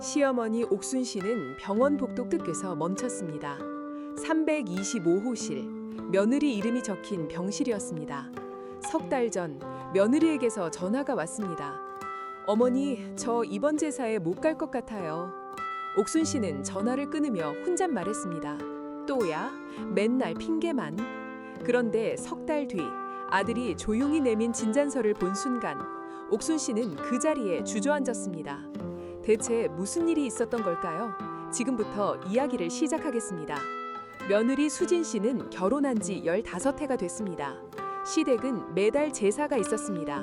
시어머니 옥순 씨는 병원 복도 끝에서 멈췄습니다. 325호실, 며느리 이름이 적힌 병실이었습니다. 석 달 전 며느리에게서 전화가 왔습니다. 어머니, 저 이번 제사에 못 갈 것 같아요. 옥순 씨는 전화를 끊으며 혼잣말했습니다. 또야? 맨날 핑계만. 그런데 석 달 뒤 아들이 조용히 내민 진단서를 본 순간 옥순 씨는 그 자리에 주저앉았습니다. 대체 무슨 일이 있었던 걸까요? 지금부터 이야기를 시작하겠습니다. 며느리 수진 씨는 결혼한 지 15해가 됐습니다. 시댁은 매달 제사가 있었습니다.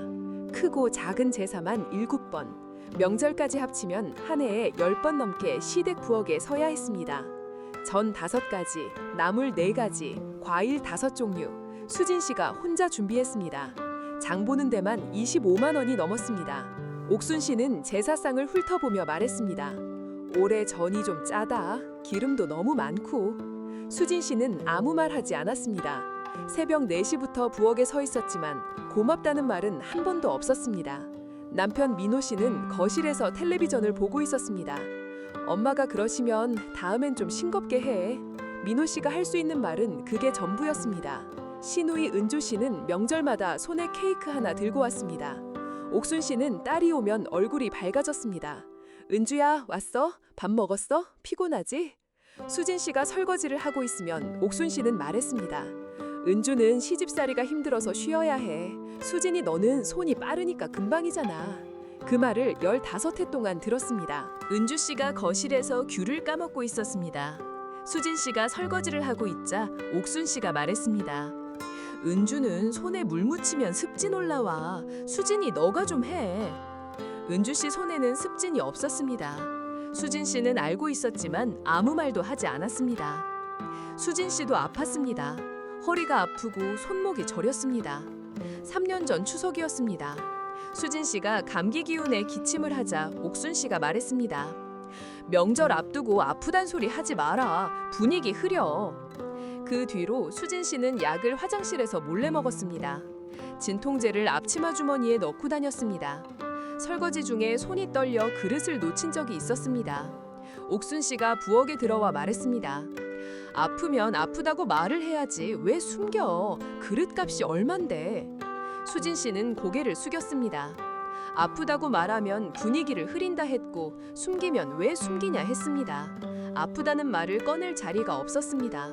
크고 작은 제사만 7번, 명절까지 합치면 한 해에 10번 넘게 시댁 부엌에 서야 했습니다. 전 5가지, 나물 4가지, 과일 5종류, 수진 씨가 혼자 준비했습니다. 장 보는 데만 25만 원이 넘었습니다. 옥순 씨는 제사상을 훑어보며 말했습니다. 올해 전이 좀 짜다. 기름도 너무 많고. 수진 씨는 아무 말 하지 않았습니다. 새벽 4시부터 부엌에 서 있었지만 고맙다는 말은 한 번도 없었습니다. 남편 민호 씨는 거실에서 텔레비전을 보고 있었습니다. 엄마가 그러시면 다음엔 좀 싱겁게 해. 민호 씨가 할 수 있는 말은 그게 전부였습니다. 시누이 은주 씨는 명절마다 손에 케이크 하나 들고 왔습니다. 옥순 씨는 딸이 오면 얼굴이 밝아졌습니다. 은주야, 왔어? 밥 먹었어? 피곤하지? 수진 씨가 설거지를 하고 있으면 옥순 씨는 말했습니다. 은주는 시집살이가 힘들어서 쉬어야 해. 수진이 너는 손이 빠르니까 금방이잖아. 그 말을 15해 동안 들었습니다. 은주 씨가 거실에서 귤을 까먹고 있었습니다. 수진 씨가 설거지를 하고 있자 옥순 씨가 말했습니다. 은주는 손에 물 묻히면 습진 올라와. 수진이 너가 좀 해. 은주 씨 손에는 습진이 없었습니다. 수진 씨는 알고 있었지만 아무 말도 하지 않았습니다. 수진 씨도 아팠습니다. 허리가 아프고 손목이 저렸습니다. 3년 전 추석이었습니다. 수진 씨가 감기 기운에 기침을 하자 옥순 씨가 말했습니다. 명절 앞두고 아프단 소리 하지 마라. 분위기 흐려. 그 뒤로 수진 씨는 약을 화장실에서 몰래 먹었습니다. 진통제를 앞치마 주머니에 넣고 다녔습니다. 설거지 중에 손이 떨려 그릇을 놓친 적이 있었습니다. 옥순 씨가 부엌에 들어와 말했습니다. 아프면 아프다고 말을 해야지 왜 숨겨? 그릇값이 얼만데? 수진 씨는 고개를 숙였습니다. 아프다고 말하면 분위기를 흐린다 했고 숨기면 왜 숨기냐 했습니다. 아프다는 말을 꺼낼 자리가 없었습니다.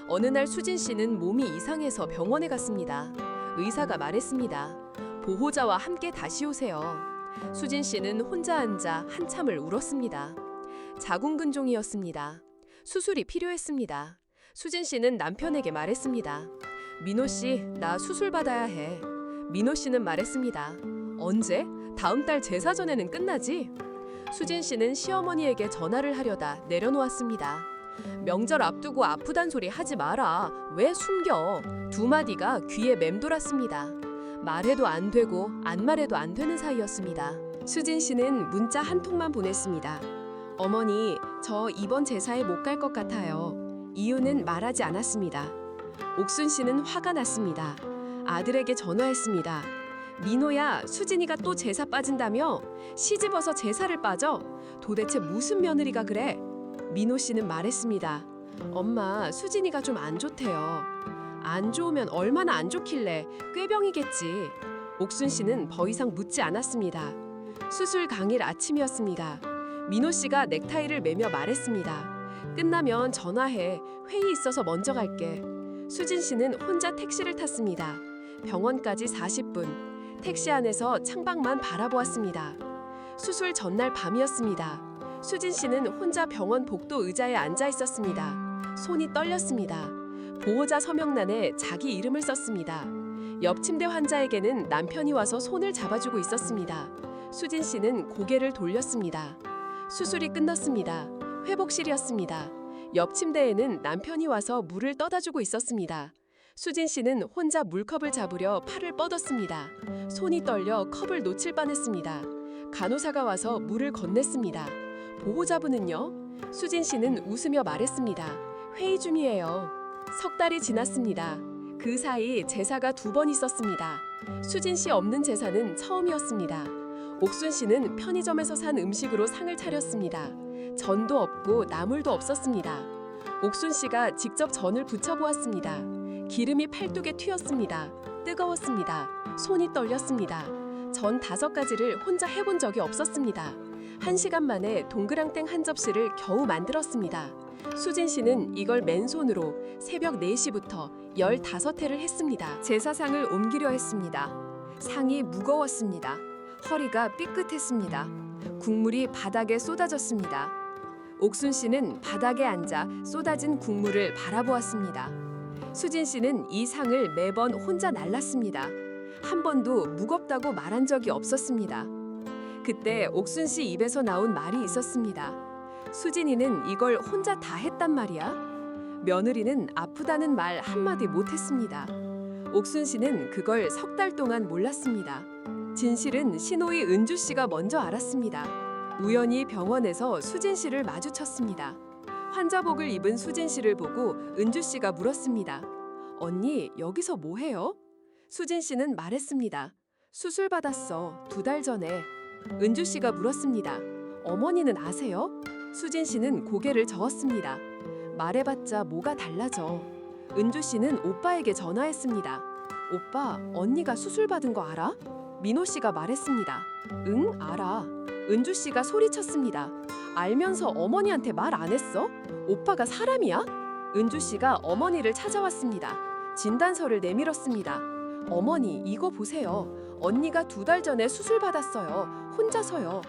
어느 날 수진 씨는 몸이 이상해서 병원에 갔습니다. 의사가 말했습니다. 보호자와 함께 다시 오세요. 수진 씨는 혼자 앉아 한참을 울었습니다. 자궁근종이었습니다. 수술이 필요했습니다. 수진 씨는 남편에게 말했습니다. 민호 씨, 나 수술 받아야 해. 민호 씨는 말했습니다. 언제? 다음 달 제사 전에는 끝나지? 수진 씨는 시어머니에게 전화를 하려다 내려놓았습니다. 명절 앞두고 아프단 소리 하지 마라. 왜 숨겨? 두 마디가 귀에 맴돌았습니다. 말해도 안 되고 안 말해도 안 되는 사이였습니다. 수진 씨는 문자 한 통만 보냈습니다. 어머니, 저 이번 제사에 못 갈 것 같아요. 이유는 말하지 않았습니다. 옥순 씨는 화가 났습니다. 아들에게 전화했습니다. 민호야, 수진이가 또 제사 빠진다며? 시집어서 제사를 빠져? 도대체 무슨 며느리가 그래? 민호 씨는 말했습니다. 엄마, 수진이가 좀 안 좋대요. 안 좋으면 얼마나 안 좋길래? 꾀병이겠지. 옥순 씨는 더 이상 묻지 않았습니다. 수술 당일 아침이었습니다. 민호 씨가 넥타이를 매며 말했습니다. 끝나면 전화해. 회의 있어서 먼저 갈게. 수진 씨는 혼자 택시를 탔습니다. 병원까지 40분. 택시 안에서 창밖만 바라보았습니다. 수술 전날 밤이었습니다. 수진 씨는 혼자 병원 복도 의자에 앉아 있었습니다. 손이 떨렸습니다. 보호자 서명란에 자기 이름을 썼습니다. 옆 침대 환자에게는 남편이 와서 손을 잡아주고 있었습니다. 수진 씨는 고개를 돌렸습니다. 수술이 끝났습니다. 회복실이었습니다. 옆 침대에는 남편이 와서 물을 떠다 주고 있었습니다. 수진 씨는 혼자 물컵을 잡으려 팔을 뻗었습니다. 손이 떨려 컵을 놓칠 뻔했습니다. 간호사가 와서 물을 건넸습니다. 보호자분은요? 수진 씨는 웃으며 말했습니다. 회의 중이에요. 석 달이 지났습니다. 그 사이 제사가 2번 있었습니다. 수진 씨 없는 제사는 처음이었습니다. 옥순 씨는 편의점에서 산 음식으로 상을 차렸습니다. 전도 없고 나물도 없었습니다. 옥순 씨가 직접 전을 부쳐보았습니다. 기름이 팔뚝에 튀었습니다. 뜨거웠습니다. 손이 떨렸습니다. 전 5가지를 혼자 해본 적이 없었습니다. 1시간 만에 동그랑땡 한 접시를 겨우 만들었습니다. 수진 씨는 이걸 맨손으로 새벽 4시부터 15회를 했습니다. 제사상을 옮기려 했습니다. 상이 무거웠습니다. 허리가 삐끗했습니다. 국물이 바닥에 쏟아졌습니다. 옥순 씨는 바닥에 앉아 쏟아진 국물을 바라보았습니다. 수진 씨는 이 상을 매번 혼자 날랐습니다. 한 번도 무겁다고 말한 적이 없었습니다. 그때 옥순 씨 입에서 나온 말이 있었습니다. 수진이는 이걸 혼자 다 했단 말이야? 며느리는 아프다는 말 한마디 못했습니다. 옥순 씨는 그걸 3달 동안 몰랐습니다. 진실은 시노이 은주 씨가 먼저 알았습니다. 우연히 병원에서 수진 씨를 마주쳤습니다. 환자복을 입은 수진 씨를 보고 은주 씨가 물었습니다. 언니, 여기서 뭐 해요? 수진 씨는 말했습니다. 수술 받았어. 2달 전에. 은주 씨가 물었습니다. 어머니는 아세요? 수진 씨는 고개를 저었습니다. 말해봤자 뭐가 달라져. 은주 씨는 오빠에게 전화했습니다. 오빠, 언니가 수술 받은 거 알아? 민호 씨가 말했습니다. 응, 알아. 은주 씨가 소리쳤습니다. 알면서 어머니한테 말 안 했어? 오빠가 사람이야? 은주 씨가 어머니를 찾아왔습니다. 진단서를 내밀었습니다. 어머니, 이거 보세요. 언니가 2달 전에 수술 받았어요. 혼자서요.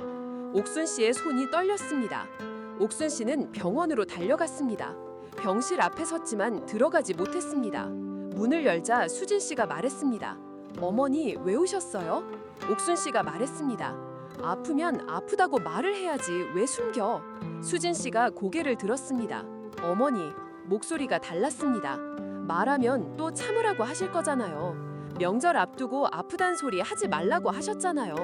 옥순 씨의 손이 떨렸습니다. 옥순 씨는 병원으로 달려갔습니다. 병실 앞에 섰지만 들어가지 못했습니다. 문을 열자 수진 씨가 말했습니다. 어머니, 왜 오셨어요? 옥순 씨가 말했습니다. 아프면 아프다고 말을 해야지 왜 숨겨? 수진 씨가 고개를 들었습니다. 어머니, 목소리가 달랐습니다. 말하면 또 참으라고 하실 거잖아요. 명절 앞두고 아프단 소리 하지 말라고 하셨잖아요.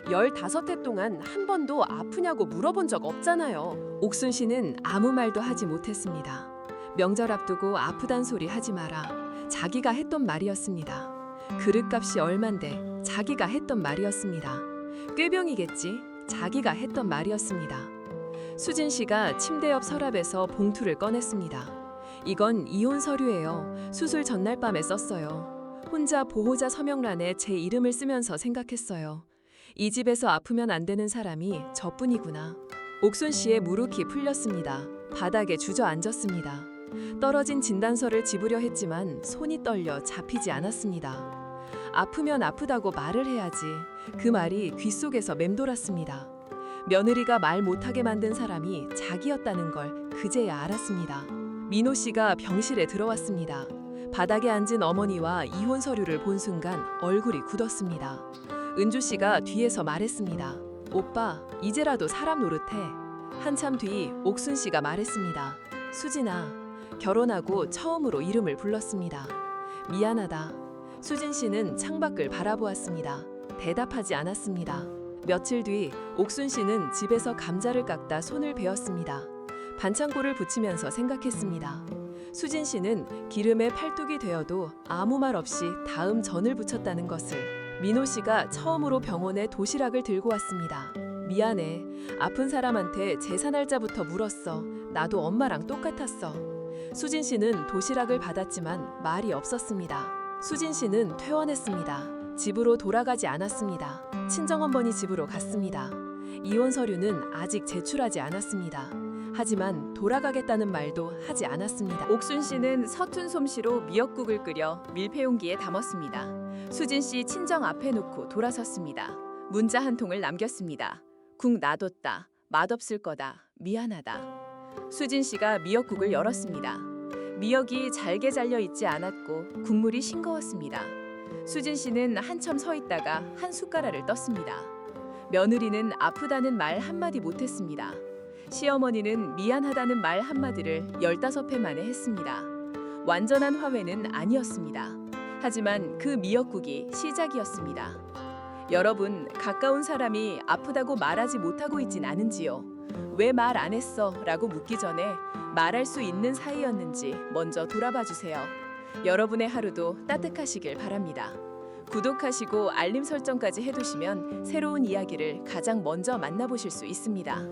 15회 동안 한 번도 아프냐고 물어본 적 없잖아요. 옥순 씨는 아무 말도 하지 못했습니다. 명절 앞두고 아프단 소리 하지 마라. 자기가 했던 말이었습니다. 그릇값이 얼만데 자기가 했던 말이었습니다. 꾀병이겠지. 자기가 했던 말이었습니다. 수진 씨가 침대 옆 서랍에서 봉투를 꺼냈습니다. 이건 이혼 서류예요. 수술 전날 밤에 썼어요. 혼자 보호자 서명란에 제 이름을 쓰면서 생각했어요. 이 집에서 아프면 안 되는 사람이 저뿐이구나. 옥순 씨의 무릎이 풀렸습니다. 바닥에 주저앉았습니다. 떨어진 진단서를 집으려 했지만 손이 떨려 잡히지 않았습니다. 아프면 아프다고 말을 해야지. 그 말이 귓속에서 맴돌았습니다. 며느리가 말 못하게 만든 사람이 자기였다는 걸 그제야 알았습니다. 민호 씨가 병실에 들어왔습니다. 바닥에 앉은 어머니와 이혼 서류를 본 순간 얼굴이 굳었습니다. 은주 씨가 뒤에서 말했습니다. 오빠, 이제라도 사람 노릇해. 한참 뒤 옥순 씨가 말했습니다. 수진아, 결혼하고 처음으로 이름을 불렀습니다. 미안하다. 수진 씨는 창밖을 바라보았습니다. 대답하지 않았습니다. 며칠 뒤 옥순 씨는 집에서 감자를 깎다 손을 베었습니다. 반창고를 붙이면서 생각했습니다. 수진 씨는 기름에 팔뚝이 되어도 아무 말 없이 다음 전을 부쳤다는 것을. 민호 씨가 처음으로 병원에 도시락을 들고 왔습니다. 미안해. 아픈 사람한테 제사 날짜부터 물었어. 나도 엄마랑 똑같았어. 수진 씨는 도시락을 받았지만 말이 없었습니다. 수진 씨는 퇴원했습니다. 집으로 돌아가지 않았습니다. 친정어머니 집으로 갔습니다. 이혼 서류는 아직 제출하지 않았습니다. 하지만 돌아가겠다는 말도 하지 않았습니다. 옥순 씨는 서툰 솜씨로 미역국을 끓여 밀폐용기에 담았습니다. 수진 씨 친정 앞에 놓고 돌아섰습니다. 문자 한 통을 남겼습니다. 국 놔뒀다. 맛없을 거다. 미안하다. 수진 씨가 미역국을 열었습니다. 미역이 잘게 잘려 있지 않았고 국물이 싱거웠습니다. 수진 씨는 한참 서 있다가 한 숟가락을 떴습니다. 며느리는 아프다는 말 한마디 못했습니다. 시어머니는 미안하다는 말 한마디를 15회 만에 했습니다. 완전한 화해는 아니었습니다. 하지만 그 미역국이 시작이었습니다. 여러분, 가까운 사람이 아프다고 말하지 못하고 있진 않은지요? 왜 말 안 했어? 라고 묻기 전에 말할 수 있는 사이였는지 먼저 돌아봐 주세요. 여러분의 하루도 따뜻하시길 바랍니다. 구독하시고 알림 설정까지 해두시면 새로운 이야기를 가장 먼저 만나보실 수 있습니다.